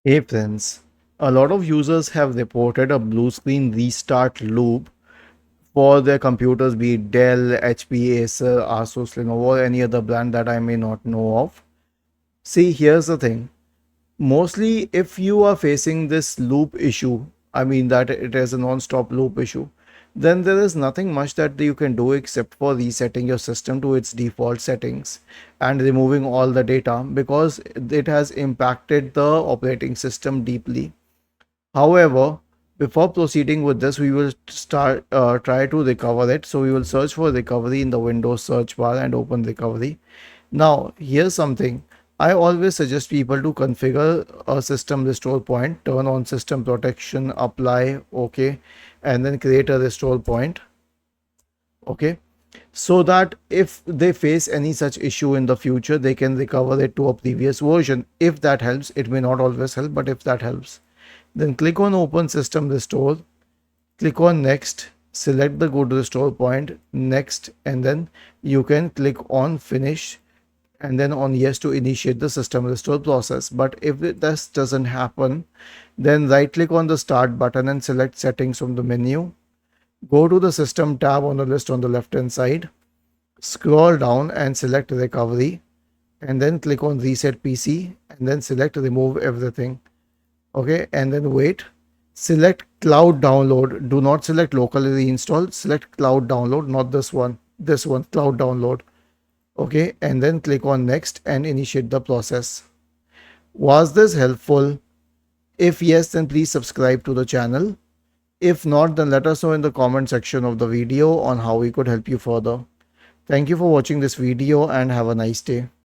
Hey friends, a lot of users have reported a blue screen restart loop for their computers, be it Dell, HP, Acer, Asus, Lenovo, or any other brand that I may not know of. See, here's the thing. Mostly, if you are facing this loop issue, I mean that it is a non-stop loop issue, then there is nothing much that you can do except for resetting your system to its default settings and removing all the data because it has impacted the operating system deeply. However, before proceeding with this, we will try to recover it. So we will search for recovery in the Windows search bar and open recovery. Now, here's something. I always suggest people to configure a system restore point, turn on system protection, apply, okay, and then create a restore point, okay, so that if they face any such issue in the future, they can recover it to a previous version. If that helps, it may not always help, but if that helps, then click on Open System Restore, click on Next, select the Go to Restore Point, Next, and then you can click on Finish and then on Yes to initiate the system restore process. But if this doesn't happen, then right click on the Start button and select Settings from the menu. Go to the System tab on the list on the left hand side, scroll down and select Recovery, and then click on Reset PC and then select Remove Everything. Okay, and then wait, select cloud download, do not select locally reinstall, select cloud download, not this one cloud download. Okay, and then click on next and initiate the process. Was this helpful? If yes, then please subscribe to the channel. If not, then let us know in the comment section of the video on how we could help you further. Thank you for watching this video and have a nice day.